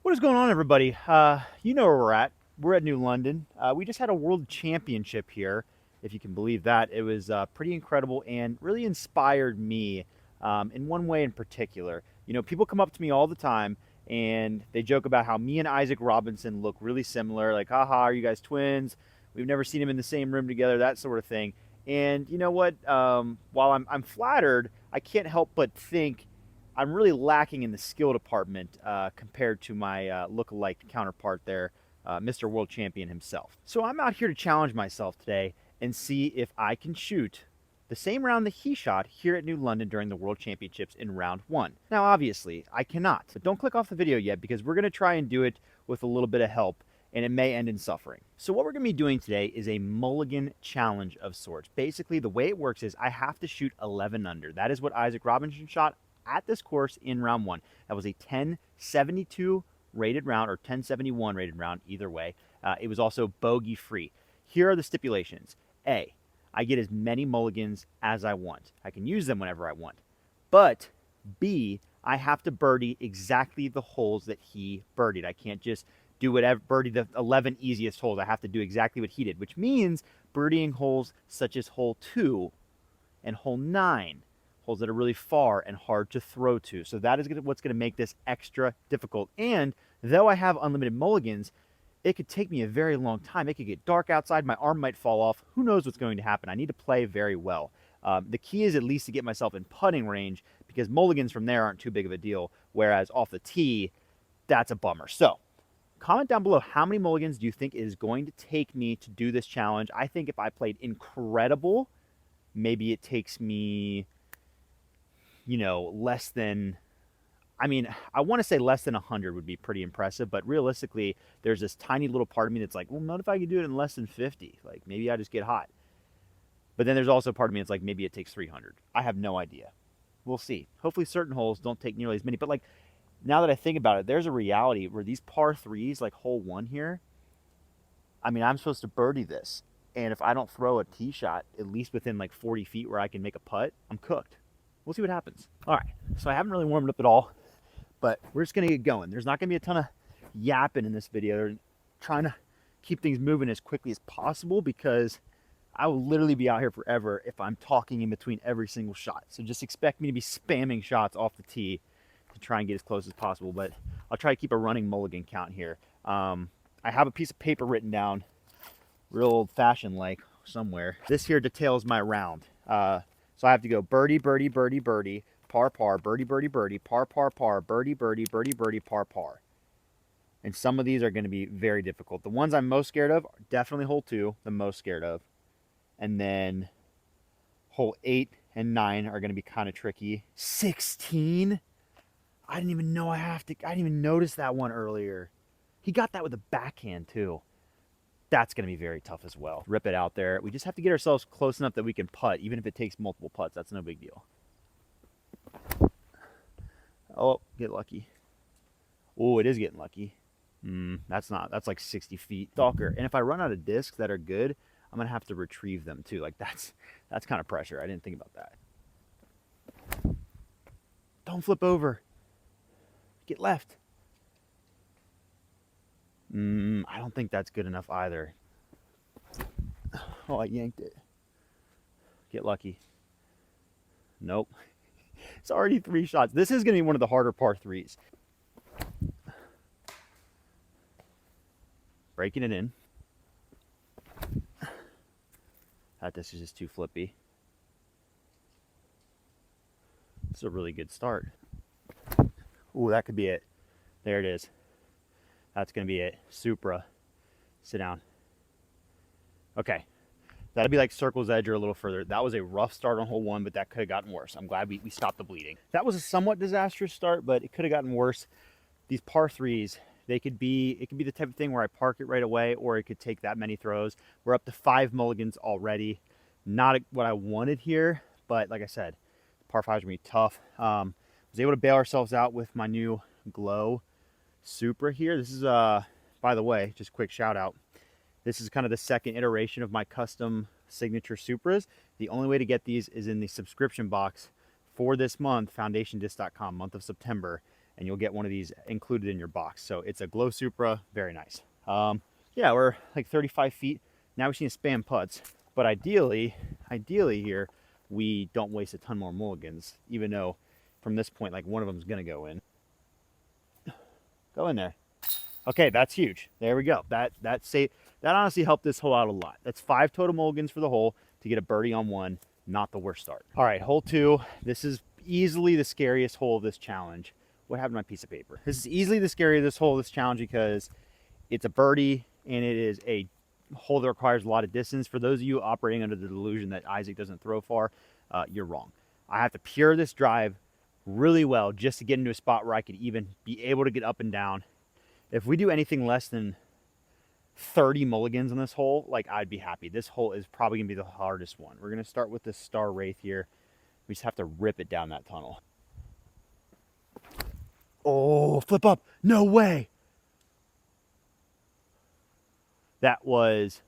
What is going on, everybody? You know where we're at. We're at New London. We just had a world championship here, if you can believe that. It was pretty incredible and really inspired me in one way in particular. You know, people come up to me all the time and they joke about how me and Isaac Robinson look really similar. Like, haha, are you guys twins? We've never seen them in the same room together, that sort of thing. And you know what? While I'm flattered, I can't help but think I'm really lacking in the skill department compared to my look-alike counterpart there, Mr. World Champion himself. So I'm out here to challenge myself today and see if I can shoot the same round that he shot here at New London during the World Championships in round one. Now, obviously, I cannot, but don't click off the video yet because we're going to try and do it with a little bit of help, and it may end in suffering. So what we're going to be doing today is a mulligan challenge of sorts. Basically, the way it works is I have to shoot 11 under. That is what Isaac Robinson shot at this course in round one. That was a 1072 rated round or 1071 rated round, either way. It was also bogey free. Here are the stipulations. A, I get as many mulligans as I want. I can use them whenever I want. But B, I have to birdie exactly the holes that he birdied. I can't just do whatever, birdie the 11 easiest holes. I have to do exactly what he did, which means birdieing holes such as hole 2 and hole 9, holes that are really far and hard to throw to. So that is what's going to make this extra difficult. And though I have unlimited mulligans, it could take me a very long time. It could get dark outside. My arm might fall off. Who knows what's going to happen? I need to play very well. The key is at least to get myself in putting range because mulligans from there aren't too big of a deal, whereas off the tee, that's a bummer. So comment down below, how many mulligans do you think it is going to take me to do this challenge? I think if I played incredible, maybe it takes me, you know, less than, I mean, I want to say less than 100 would be pretty impressive, but realistically, there's this tiny little part of me that's like, well, not if I could do it in less than 50. Like, maybe I just get hot. But then there's also a part of me that's like, maybe it takes 300. I have no idea. We'll see. Hopefully certain holes don't take nearly as many. But like, now that I think about it, there's a reality where these par threes, like hole 1 here, I mean, I'm supposed to birdie this. And if I don't throw a tee shot, at least within like 40 feet where I can make a putt, I'm cooked. We'll see what happens. All right, so I haven't really warmed up at all, but we're just gonna get going. There's not gonna be a ton of yapping in this video. We're trying to keep things moving as quickly as possible because I will literally be out here forever if I'm talking in between every single shot. So just expect me to be spamming shots off the tee to try and get as close as possible, but I'll try to keep a running mulligan count here. I have a piece of paper written down, real old-fashioned like somewhere. This here details my round. So I have to go birdie, birdie, birdie, birdie, par, par, birdie, birdie, birdie, par, par, par, birdie, birdie, birdie, birdie, par, par. And some of these are going to be very difficult. The ones I'm most scared of, definitely hole 2, the most scared of. And then hole 8 and 9 are going to be kind of tricky. 16? I didn't even know I didn't even notice that one earlier. He got that with a backhand too. That's going to be very tough as well. Rip it out there. We just have to get ourselves close enough that we can putt, even if it takes multiple putts. That's no big deal. Oh, get lucky. Oh, it is getting lucky. That's like 60 feet. Stalker. And if I run out of discs that are good, I'm going to have to retrieve them too. Like that's kind of pressure. I didn't think about that. Don't flip over. Get left. I don't think that's good enough either. Oh, I yanked it. Get lucky. Nope. It's already 3 shots. This is going to be one of the harder par 3s. Breaking it in. That disc is just too flippy. It's a really good start. Ooh, that could be it. There it is. That's going to be it. Supra. Sit down. Okay. That'll be like circle's edge or a little further. That was a rough start on hole 1, but that could have gotten worse. I'm glad we stopped the bleeding. That was a somewhat disastrous start, but it could have gotten worse. These par 3s, it could be the type of thing where I park it right away, or it could take that many throws. We're up to 5 mulligans already. Not what I wanted here, but like I said, par 5s are going to be tough. Was able to bail ourselves out with my new Glow Supra here. This is, by the way, just a quick shout out. This is kind of the second iteration of my custom signature Supras. The only way to get these is in the subscription box for this month, foundationdisc.com, month of September. and you'll get one of these included in your box. So it's a Glow Supra, very nice. Yeah, we're like 35 feet. Now we just need to spam putts, but ideally here, we don't waste a ton more mulligans, even though from this point, like one of them is gonna go in. Go in there. Okay, that's huge. There we go. That honestly helped this hole out a lot. That's 5 total mulligans for the hole to get a birdie on one. Not the worst start. All right, hole 2. This is easily the scariest hole of this challenge. What happened to my piece of paper? This is easily the scariest hole of this challenge because it's a birdie and it is a hole that requires a lot of distance. For those of you operating under the delusion that Isaac doesn't throw far, you're wrong. I have to pure this drive really well just to get into a spot where I could even be able to get up and down. If we do anything less than 30 mulligans on this hole, like, I'd be happy. This hole is probably gonna be the hardest one. We're gonna start with this Star Wraith here. We just have to rip it down that tunnel. Oh, flip up. No way. That was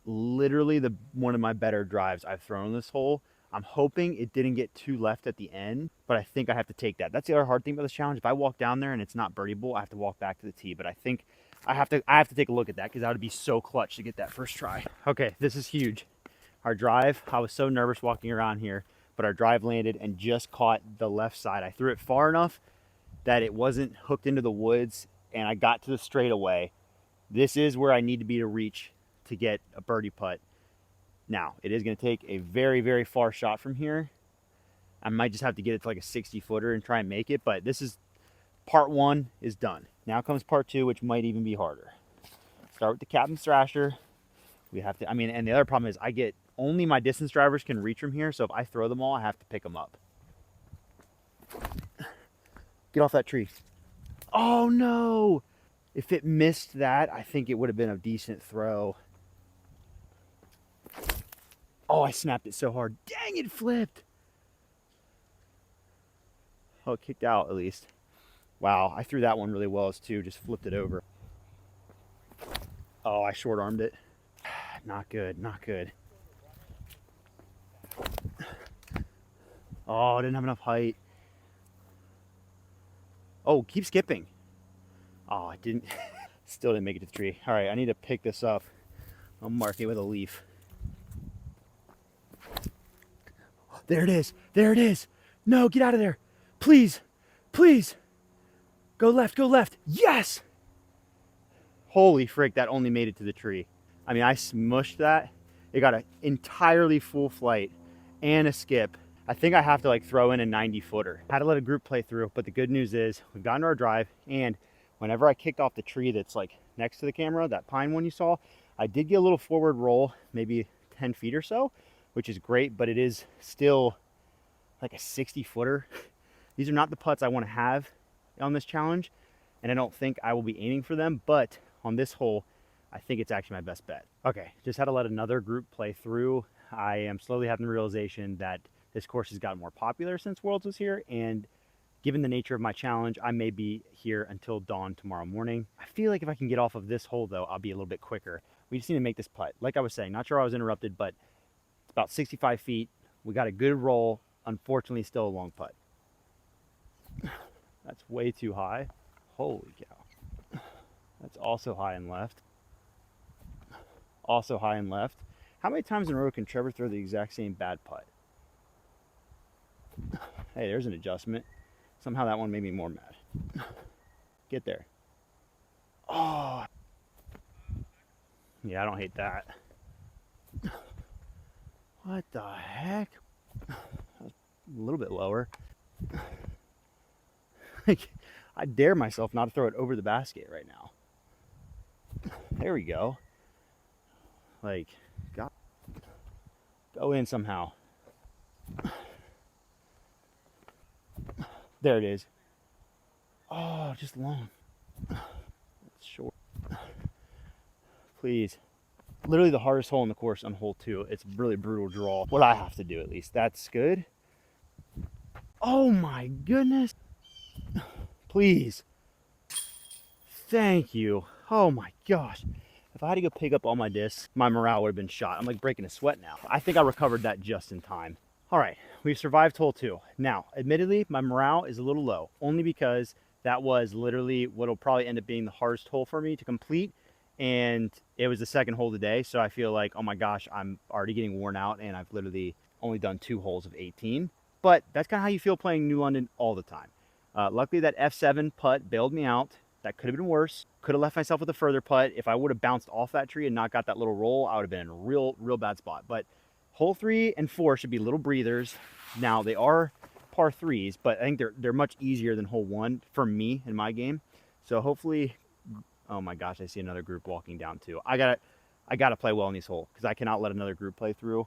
literally one of my better drives I've thrown on this hole. I'm hoping it didn't get too left at the end, but I think I have to take that. That's the other hard thing about this challenge. If I walk down there and it's not birdieable, I have to walk back to the tee. But I think I have to take a look at that because that would be so clutch to get that first try. Okay, this is huge. Our drive, I was so nervous walking around here, but our drive landed and just caught the left side. I threw it far enough that it wasn't hooked into the woods and I got to the straightaway. This is where I need to be to reach to get a birdie putt. Now, it is going to take a very, very far shot from here. I might just have to get it to like a 60-footer and try and make it, but this is part 1 is done. Now comes part 2, which might even be harder. Start with the Captain Thrasher. We have to, and the other problem is only my distance drivers can reach from here, so if I throw them all, I have to pick them up. Get off that tree. Oh no! If it missed that, I think it would have been a decent throw. Oh, I snapped it so hard. Dang, it flipped. Oh, it kicked out at least. Wow, I threw that one really well as too. Just flipped it over. Oh, I short armed it. Not good, not good. Oh, I didn't have enough height. Oh, keep skipping. Oh, I didn't. Still didn't make it to the tree. All right, I need to pick this up. I'll mark it with a leaf. There it is. There it is. No, get out of there. Please. Please. Go left. Go left. Yes. Holy frick, that only made it to the tree. I smushed that. It got an entirely full flight and a skip. I think I have to like throw in a 90-footer. Had to let a group play through, but the good news is we've gotten to our drive, and whenever I kicked off the tree that's like next to the camera, that pine one you saw, I did get a little forward roll, maybe 10 feet or so, which is great, but it is still like a 60-footer. These are not the putts I want to have on this challenge, and I don't think I will be aiming for them, but on this hole, I think it's actually my best bet. Okay, just had to let another group play through. I am slowly having the realization that this course has gotten more popular since Worlds was here, and given the nature of my challenge, I may be here until dawn tomorrow morning. I feel like if I can get off of this hole though, I'll be a little bit quicker. We just need to make this putt. Like I was saying, not sure I was interrupted, but it's about 65 feet. We got a good roll. Unfortunately, still a long putt. That's way too high. Holy cow. That's also high and left. Also high and left. How many times in a row can Trevor throw the exact same bad putt? Hey, there's an adjustment. Somehow that one made me more mad. Get there. Oh. Yeah, I don't hate that. What the heck? A little bit lower. I dare myself not to throw it over the basket right now. There we go. Like, go in somehow. There it is. Oh, just long. It's short. Please. Literally the hardest hole in the course on hole 2. It's really brutal draw. What I have to do at least. That's good. Oh my goodness. Please. Thank you. Oh my gosh. If I had to go pick up all my discs, my morale would have been shot. I'm like breaking a sweat now. I think I recovered that just in time. All right, we've survived hole 2. Now, admittedly, my morale is a little low, only because That was literally what'll probably end up being the hardest hole for me to complete. And it was the second hole today. So I feel like, oh my gosh, I'm already getting worn out and I've literally only done 2 holes of 18. But that's kind of how you feel playing New London all the time. Luckily, that F7 putt bailed me out. That could have been worse. Could have left myself with a further putt. If I would have bounced off that tree and not got that little roll, I would have been in a real bad spot. But hole 3 and 4 should be little breathers. Now, they are par 3s, but I think they're much easier than hole 1 for me in my game. So hopefully, oh my gosh, I see another group walking down too. I gotta play well in these holes because I cannot let another group play through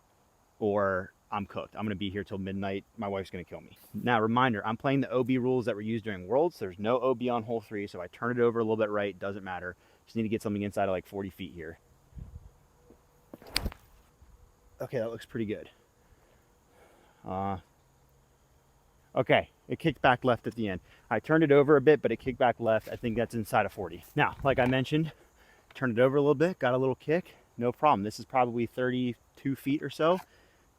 or I'm cooked. I'm going to be here till midnight. My wife's going to kill me. Now, reminder, I'm playing the OB rules that were used during Worlds. There's no OB on hole 3, so I turn it over a little bit right. Doesn't matter. Just need to get something inside of like 40 feet here. Okay, that looks pretty good. Okay, it kicked back left at the end. I turned it over a bit, but it kicked back left. I think that's inside of 40. Now, like I mentioned, turned it over a little bit, got a little kick. No problem. This is probably 32 feet or so.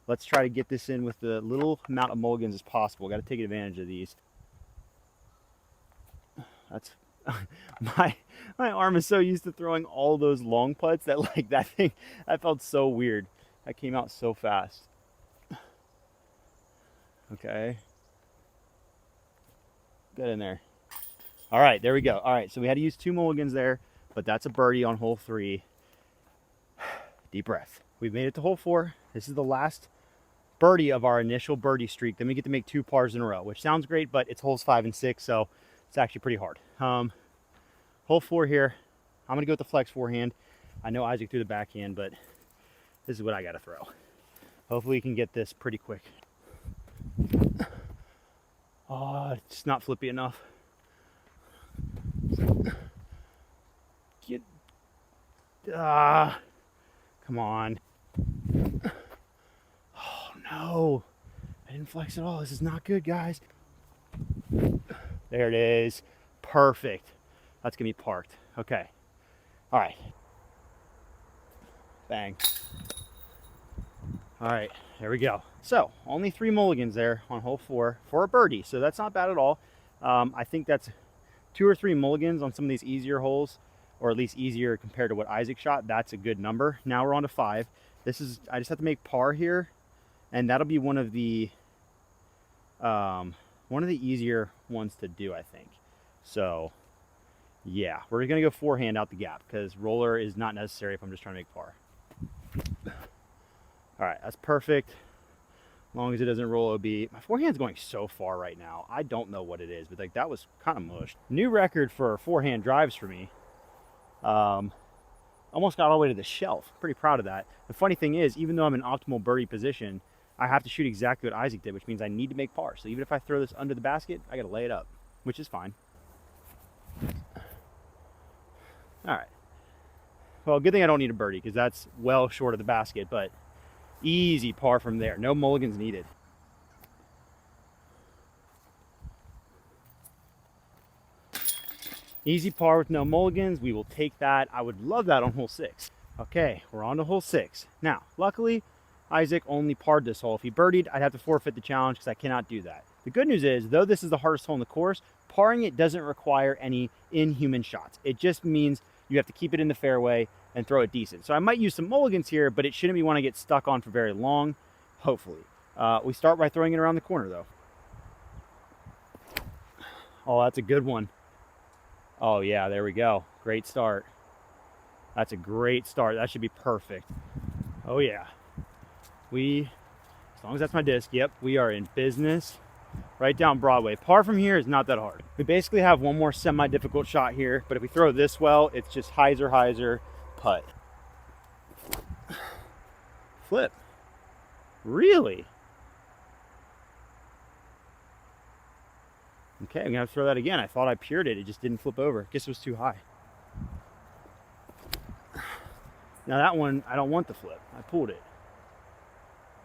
Let's try to get this in with the little amount of mulligans as possible. Got to take advantage of these. That's my arm is so used to throwing all those long putts that like that thing, that felt so weird. That came out so fast. Okay. Get in there. All right, there we go. All right, so we had to use 2 mulligans there, but that's a birdie on hole 3. Deep breath. We've made it to hole 4. This is the last birdie of our initial birdie streak. Then we get to make 2 pars in a row, which sounds great, but it's holes 5 and 6, so it's actually pretty hard. Hole 4 here. I'm gonna go with the flex forehand. I know Isaac threw the backhand, but this is what I gotta throw. Hopefully we can get this pretty quick. Oh, it's not flippy enough. Get, come on. Oh no, I didn't flex at all. This is not good, guys. There it is. Perfect. That's gonna be parked. Okay. All right. Bang. All right, there we go. So only 3 mulligans there on hole 4 for a birdie. So that's not bad at all. I think that's 2 or 3 mulligans on some of these easier holes, or at least easier compared to what Isaac shot. That's a good number. Now we're on to 5. This is, I just have to make par here, and that'll be one of the easier ones to do, I think. So yeah, we're gonna go forehand out the gap because roller is not necessary if I'm just trying to make par. All right, that's perfect. As long as it doesn't roll OB. My forehand's going so far right now. I don't know what it is, but like that was kind of mushed. New record for forehand drives for me. Almost got all the way to the shelf. Pretty proud of that. The funny thing is, even though I'm in optimal birdie position, I have to shoot exactly what Isaac did, which means I need to make par. So even if I throw this under the basket, I got to lay it up, which is fine. All right. Well, good thing I don't need a birdie because that's well short of the basket, but easy par from there. No mulligans needed. Easy par with no mulligans. We will take that. I would love that on hole 6. Okay, we're on to hole 6. Now, luckily, Isaac only parred this hole. If he birdied, I'd have to forfeit the challenge because I cannot do that. The good news is, though this is the hardest hole in the course, parring it doesn't require any inhuman shots. It just means you have to keep it in the fairway and throw it decent. So I might use some mulligans here, but it shouldn't be one I get stuck on for very long, hopefully. We start by throwing it around the corner, though. Oh, that's a good one. Oh, yeah, there we go. Great start. That's a great start. That should be perfect. Oh, yeah. As long as that's my disc, yep, we are in business. Right down Broadway. Par from here is not that hard. We basically have one more semi-difficult shot here, but if we throw this well, it's just hyzer, putt. Flip. Really? Okay, I'm gonna have to throw that again. I thought I pured it. It just didn't flip over. Guess it was too high. Now that one, I don't want the flip. I pulled it.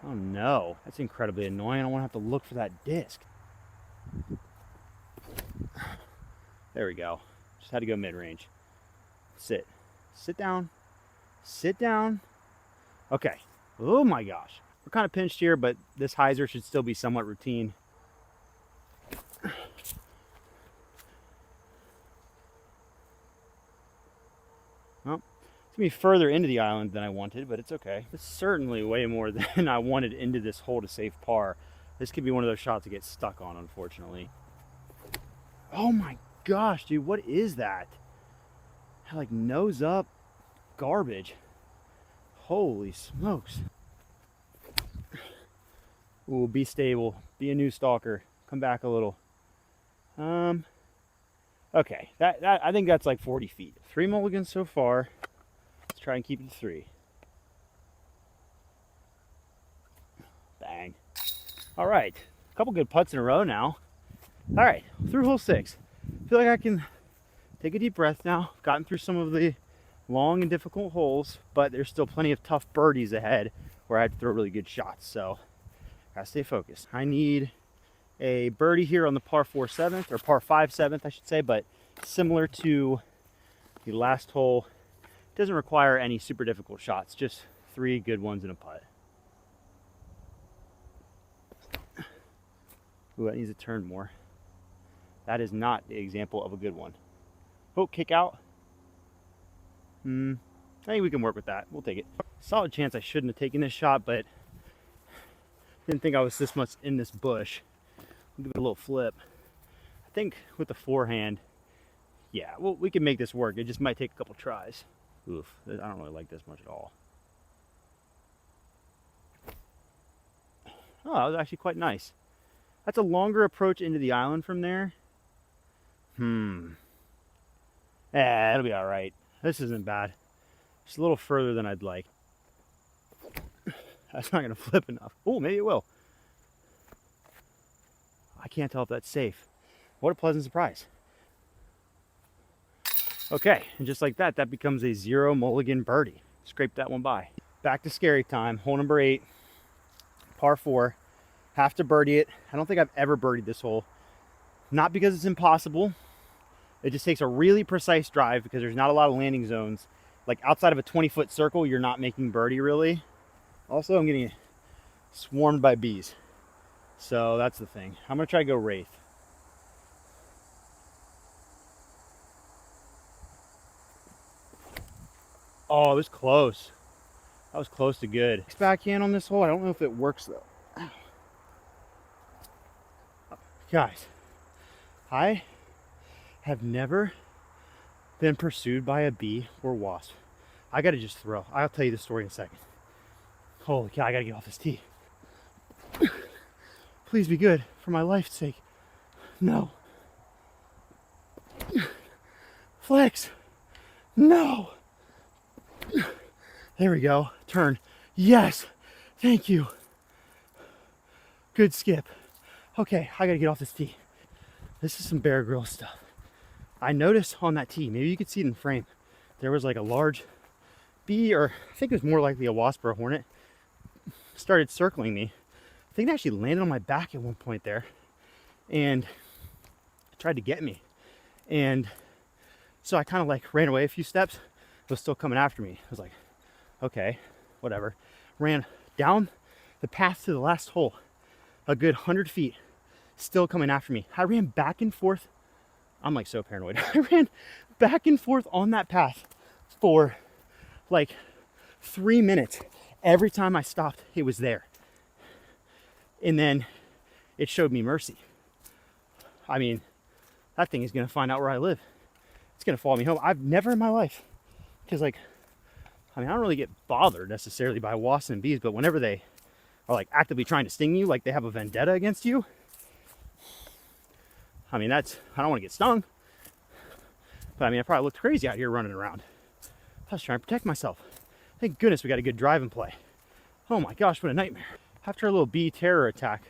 Oh no, that's incredibly annoying. I don't want to have to look for that disc. There we go. Just had to go mid-range. Sit. Sit down. Sit down. Okay. Oh my gosh. We're kind of pinched here, but this hyzer should still be somewhat routine. Well, it's gonna be further into the island than I wanted, but it's okay. It's certainly way more than I wanted into this hole to save par. This could be one of those shots to get stuck on, unfortunately. Oh my gosh, dude, what is that? Like nose up garbage. Holy smokes. Ooh, be stable. Be a new stalker. Come back a little. Okay, that I think that's like 40 feet. 3 mulligans so far. Let's try and keep it to 3. Bang. All right, a couple good putts in a row now. All right, through hole 6. Feel like I can take a deep breath now. Gotten through some of the long and difficult holes, but there's still plenty of tough birdies ahead where I have to throw really good shots. So, gotta stay focused. I need a birdie here on the par 4 7th, or par 5 7th, I should say, but similar to the last hole, it doesn't require any super difficult shots, just 3 good ones in a putt. Ooh, that needs to turn more. That is not the example of a good one. Oh, kick out. I think we can work with that. We'll take it. Solid chance I shouldn't have taken this shot, but didn't think I was this much in this bush. I'll give it a little flip. I think with the forehand, yeah, well, we can make this work. It just might take a couple tries. Oof, I don't really like this much at all. Oh, that was actually quite nice. That's a longer approach into the island from there. It'll be all right. This isn't bad. Just a little further than I'd like. That's not gonna flip enough. Oh, maybe it will. I can't tell if that's safe. What a pleasant surprise. Okay, and just like that, that becomes a 0 mulligan birdie. Scrape that one by. Back to scary time. Hole number 8, par 4. Have to birdie it. I don't think I've ever birdied this hole. Not because it's impossible. It just takes a really precise drive because there's not a lot of landing zones. Like outside of a 20-foot circle, you're not making birdie really. Also, I'm getting swarmed by bees. So that's the thing. I'm gonna try to go wraith. Oh, it was close. That was close to good. Next backhand on this hole. I don't know if it works though. Guys, I have never been pursued by a bee or wasp. I gotta just throw. I'll tell you the story in a second. Holy cow, I gotta get off this tee. Please be good for my life's sake. No. Flex. No. There we go. Turn. Yes. Thank you. Good skip. Okay, I gotta get off this tee. This is some Bear Grylls stuff. I noticed on that tee, maybe you could see it in frame, there was like a large bee, or I think it was more likely a wasp or a hornet, started circling me. I think it actually landed on my back at one point there and tried to get me. And so I kind of like ran away a few steps. It was still coming after me. I was like, okay, whatever. Ran down the path to the last hole, a good 100 feet, still coming after me. I ran back and forth. I'm like so paranoid. I ran back and forth on that path for like 3 minutes. Every time I stopped, it was there. And then it showed me mercy. I mean, that thing is gonna find out where I live. It's gonna follow me home. I've never in my life, because like, I mean, I don't really get bothered necessarily by wasps and bees, but whenever they are like actively trying to sting you, like they have a vendetta against you, I mean, I don't want to get stung, but I mean, I probably looked crazy out here running around. I was trying to protect myself. Thank goodness we got a good drive and play. Oh my gosh, what a nightmare. After a little bee terror attack,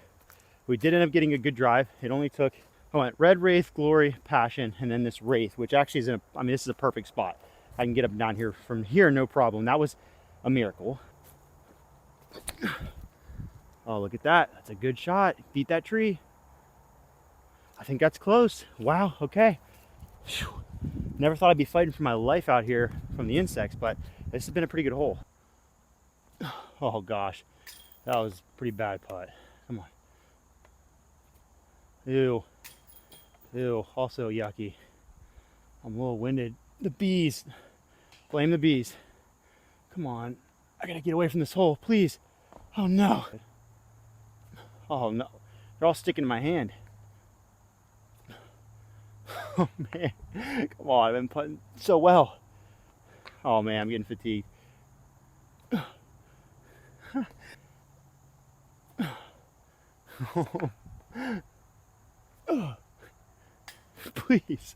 we did end up getting a good drive. It only took, I went red, wraith, glory, passion, and then this wraith, which actually is I mean, this is a perfect spot. I can get up and down here from here, no problem. That was a miracle. Oh, look at that. That's a good shot. Beat that tree. I think that's close. Wow, okay. Whew. Never thought I'd be fighting for my life out here from the insects, but this has been a pretty good hole. Oh gosh, that was a pretty bad putt. Come on. Ew. Ew, also yucky. I'm a little winded. The bees Blame the bees. Come on. I gotta get away from this hole, please. Oh no. Oh no. They're all sticking to my hand. Oh man. Come on, I've been putting so well. Oh man, I'm getting fatigued. Please.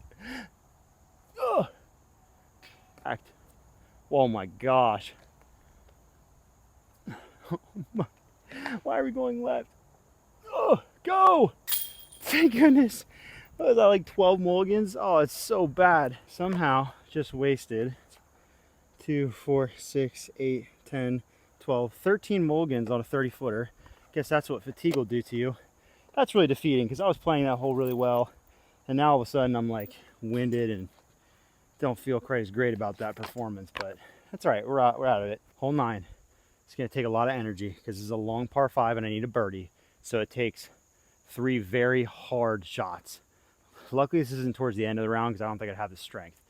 Act. Oh my gosh. Why are we going left? Oh, go! Thank goodness. What was that, like 12 mulligans? Oh, it's so bad. Somehow just wasted 2, 4, 6, 8, 10, 12, 13 mulligans on a 30 footer. Guess that's what fatigue will do to you. That's really defeating because I was playing that hole really well. And now all of a sudden I'm like winded and don't feel quite as great about that performance. But that's all right. We're out of it. Hole 9. It's going to take a lot of energy because this is a long par 5 and I need a birdie. So it takes 3 very hard shots. Luckily this isn't towards the end of the round because I don't think I'd have the strength.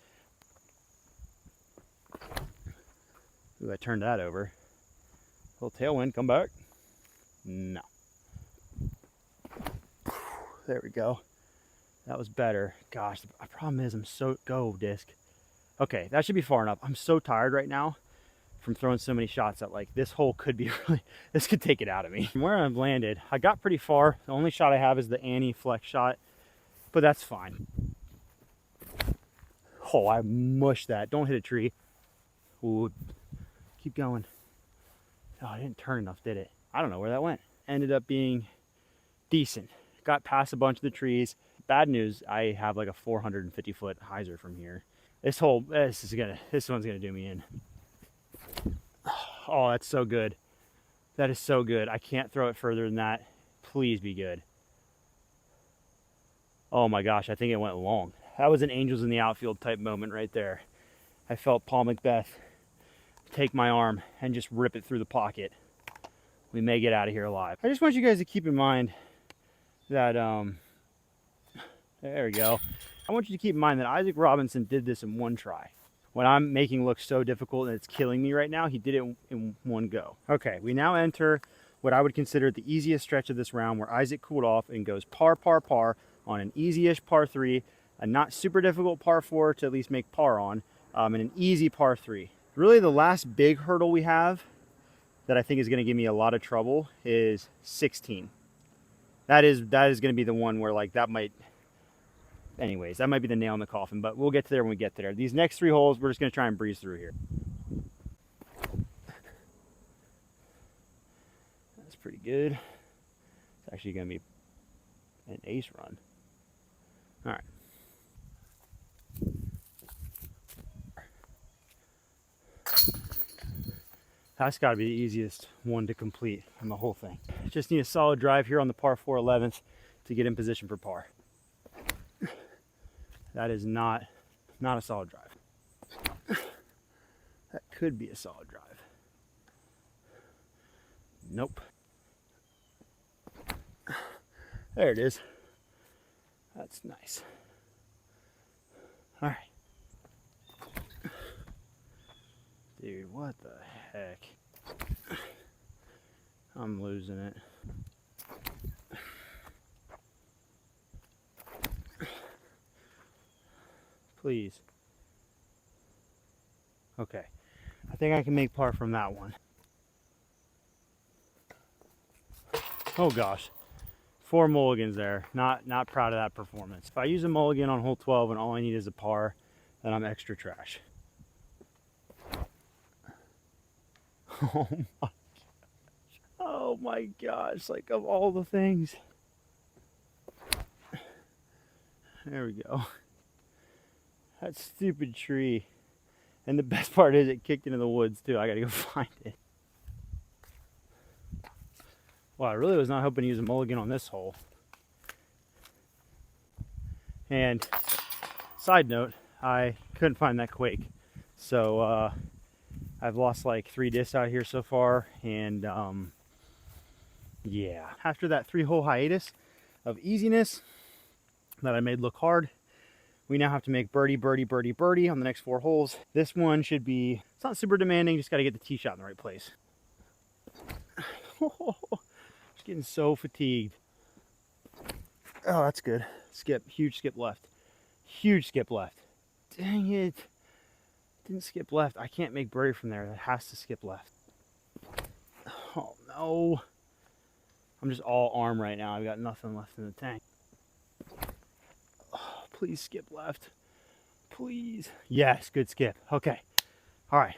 Ooh, I turned that over. Little tailwind, come back. No. There we go. That was better. Gosh, the problem is I'm so, go disc. Okay, that should be far enough. I'm so tired right now from throwing so many shots that like this hole could be really, this could take it out of me. From where I've landed, I got pretty far. The only shot I have is the anti-flex shot, but that's fine. Oh, I mushed that. Don't hit a tree. Ooh, keep going. Oh, I didn't turn enough, did it? I don't know where that went. Ended up being decent. Got past a bunch of the trees. Bad news, I have like a 450 foot hyzer from here. This hole, this one's gonna do me in. Oh, that's so good. That is so good. I can't throw it further than that. Please be good. Oh my gosh, I think it went long. That was an angels in the outfield type moment right there. I felt Paul Macbeth take my arm and just rip it through the pocket. We may get out of here alive. I just want you guys to keep in mind that, there we go. I want you to keep in mind that Isaac Robinson did this in one try. What I'm making look so difficult and it's killing me right now, he did it in one go. Okay, we now enter what I would consider the easiest stretch of this round where Isaac cooled off and goes par, par, par on an easy-ish par 3, a not super difficult par 4 to at least make par on, and an easy par 3. Really the last big hurdle we have that I think is going to give me a lot of trouble is 16. That is going to be the one where like that might, anyways, that might be the nail in the coffin, but we'll get to there when we get there. These next 3 holes, we're just going to try and breeze through here. That's pretty good. It's actually going to be an ace run. All right. That's got to be the easiest one to complete on the whole thing. Just need a solid drive here on the par 4 11th to get in position for par. That is not a solid drive. That could be a solid drive. Nope. There it is. That's nice. All right. Dude, what the heck? I'm losing it. Please. Okay. I think I can make par from that one. Oh gosh. 4 mulligans there. Not proud of that performance. If I use a mulligan on hole 12 and all I need is a par, then I'm extra trash. Oh my gosh. Oh my gosh, like of all the things. There we go. That stupid tree. And the best part is it kicked into the woods too. I gotta go find it. Well, I really was not hoping to use a mulligan on this hole. And side note, I couldn't find that quake. So I've lost like 3 discs out here so far, and yeah. After that 3-hole hiatus of easiness that I made look hard, We now have to make birdie, birdie, birdie, birdie on the next 4 holes. This one should be, it's not super demanding, just got to get the tee shot in the right place. Just getting so fatigued. Oh, that's good. Skip, huge skip left. Huge skip left. Dang it. Didn't skip left. I can't make birdie from there. That has to skip left. Oh, no. I'm just all arm right now. I've got nothing left in the tank. Oh, please skip left. Please. Yes, good skip. Okay. All right.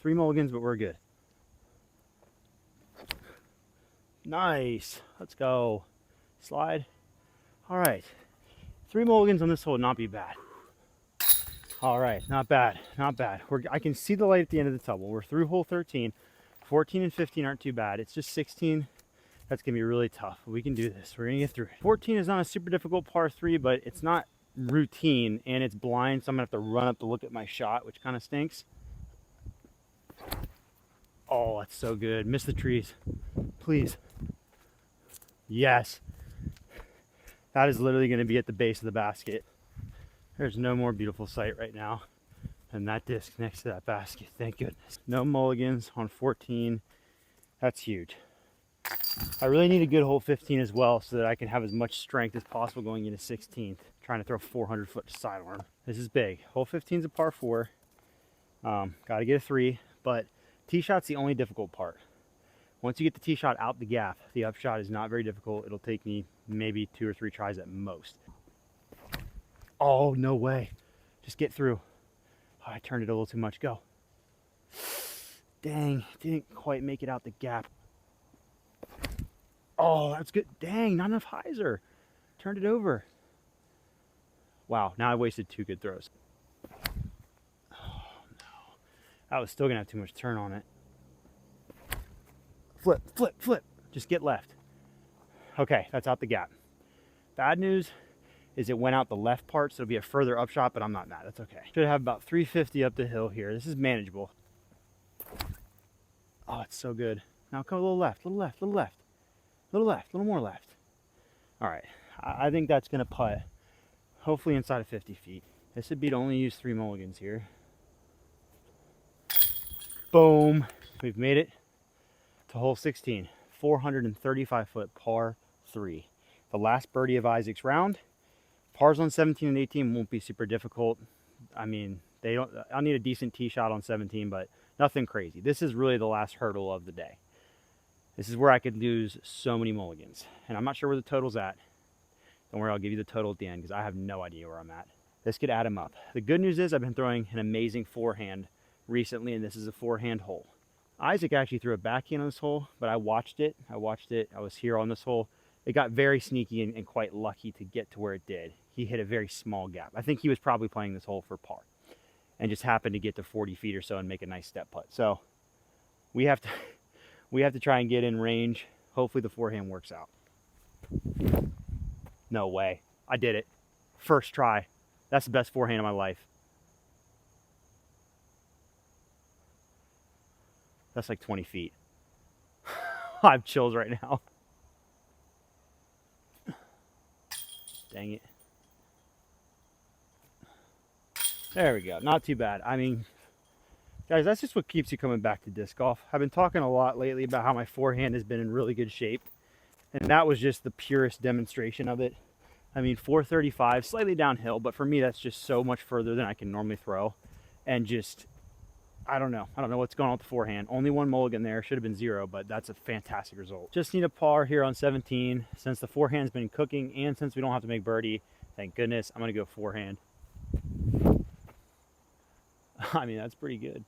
3 mulligans, but we're good. Nice. Let's go. Slide. All right. 3 mulligans on this hole would not be bad. All right. Not bad. Not bad. I can see the light at the end of the tunnel. We're through hole 13. 14 and 15 aren't too bad. It's just 16. That's going to be really tough. We can do this. We're going to get through it. 14 is not a super difficult par 3, but it's not routine and it's blind, so I'm going to have to run up to look at my shot, which kind of stinks. Oh, that's so good. Miss the trees. Please. Yes. That is literally going to be at the base of the basket. There's no more beautiful sight right now than that disc next to that basket. Thank goodness. No mulligans on 14. That's huge. I really need a good hole 15 as well so that I can have as much strength as possible going into 16th, trying to throw 400 foot sidearm. This is big. Hole 15 is a par 4. Got to get a 3, but tee shot's the only difficult part. Once you get the tee shot out the gap, the upshot is not very difficult. It'll take me maybe 2 or 3 tries at most. Oh, no way. Just get through. Oh, I turned it a little too much. Go. Dang, didn't quite make it out the gap. Oh, that's good. Dang, not enough hyzer. Turned it over. Wow, now I wasted 2 good throws. Oh, no. I was still going to have too much turn on it. Flip, flip, flip. Just get left. Okay, that's out the gap. Bad news is it went out the left part, so it'll be a further upshot, but I'm not mad. That's okay. Should have about 350 up the hill here. This is manageable. Oh, it's so good. Now come a little left, little left, little left. Little left, little more left. All right, I think that's gonna putt, hopefully inside of 50 feet. This would be to only use 3 mulligans here. Boom, we've made it to hole 16, 435 foot par 3. The last birdie of Isaac's round. Pars on 17 and 18 won't be super difficult. I mean, I'll need a decent tee shot on 17, but nothing crazy. This is really the last hurdle of the day. This is where I could lose so many mulligans. And I'm not sure where the total's at. Don't worry, I'll give you the total at the end because I have no idea where I'm at. This could add them up. The good news is I've been throwing an amazing forehand recently, and this is a forehand hole. Isaac actually threw a backhand on this hole, but I watched it. I was here on this hole. It got very sneaky and quite lucky to get to where it did. He hit a very small gap. I think he was probably playing this hole for par and just happened to get to 40 feet or so and make a nice step putt. So we have to try and get in range. Hopefully the forehand works out. No way. I did it. First try. That's the best forehand of my life. That's like 20 feet. I have chills right now. Dang it. There we go. Not too bad. I mean, guys, that's just what keeps you coming back to disc golf. I've been talking a lot lately about how my forehand has been in really good shape. And that was just the purest demonstration of it. I mean, 435, slightly downhill, but for me, that's just so much further than I can normally throw. And just, I don't know what's going on with the forehand. Only 1 mulligan there, should have been 0, but that's a fantastic result. Just need a par here on 17. Since the forehand's been cooking and since we don't have to make birdie, thank goodness, I'm gonna go forehand. I mean, that's pretty good.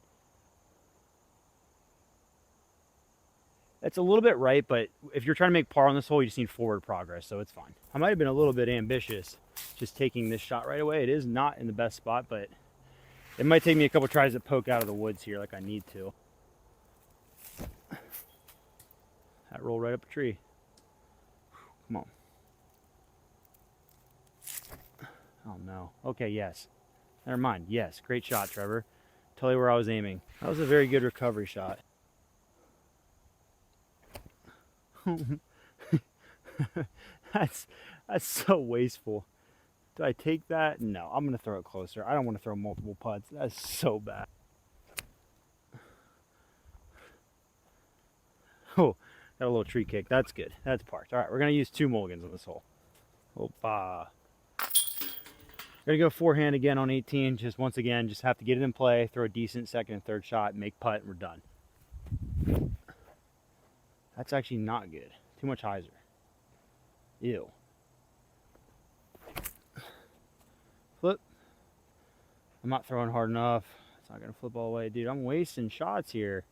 It's a little bit right, but if you're trying to make par on this hole, you just need forward progress, so it's fine. I might have been a little bit ambitious just taking this shot right away. It is not in the best spot, but it might take me a couple tries to poke out of the woods here like I need to. That rolled right up a tree. Come on. Oh no. Okay, yes. Never mind. Yes, great shot, Trevor. Tell you where I was aiming. That was a very good recovery shot. that's so wasteful. Do I take that? No, I'm going to throw it closer. I don't want to throw multiple putts. That's so bad. Oh, got a little tree kick. That's good. That's parked. All right, we're going to use 2 mulligans on this hole. Opa. Gonna go forehand again on 18. Just once again, just have to get it in play, throw a decent second and third shot, make putt, and we're done. That's actually not good. Too much hyzer. Ew. Flip. I'm not throwing hard enough. It's not gonna flip all the way. Dude, I'm wasting shots here.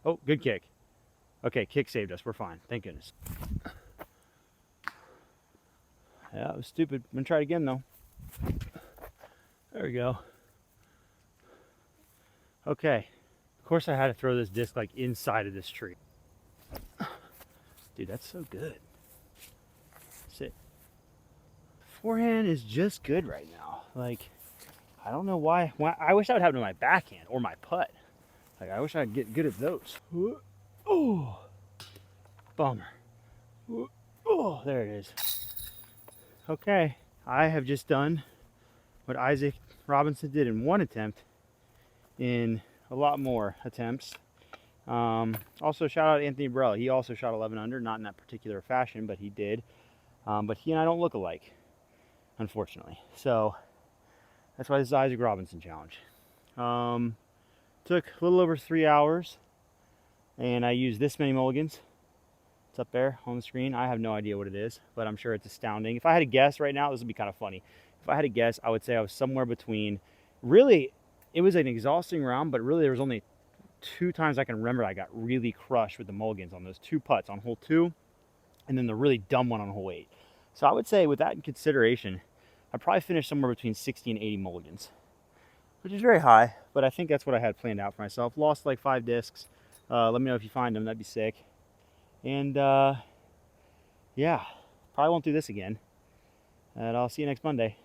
Oh, good kick. Okay, kick saved us. We're fine. Thank goodness. Yeah, it was stupid. I'm gonna try it again though. There we go. Okay. Of course I had to throw this disc like inside of this tree. Dude, that's so good. Sit. Forehand is just good right now. Like, I don't know why. I wish that would happen to my backhand or my putt. Like, I wish I'd get good at those. Oh, bummer. Oh, there it is. Okay, I have just done what Isaac Robinson did in 1 attempt in a lot more attempts. Also, shout out to Anthony Burrell. He also shot 11 under, not in that particular fashion, but he did. But he and I don't look alike, unfortunately. So that's why this is Isaac Robinson challenge. Took a little over 3 hours, and I used this many mulligans. It's up there on the screen. I have no idea what it is, but I'm sure it's astounding. If I had to guess right now, this would be kind of funny. If I had to guess, I would say I was somewhere between, really, it was an exhausting round, but really there was only 2 times I can remember I got really crushed with the mulligans on those 2 putts on hole 2, and then the really dumb one on hole 8. So I would say with that in consideration, I probably finished somewhere between 60 and 80 mulligans, which is very high, but I think that's what I had planned out for myself. Lost like 5 discs. Let me know if you find them. That'd be sick. And yeah, probably won't do this again. And I'll see you next Monday.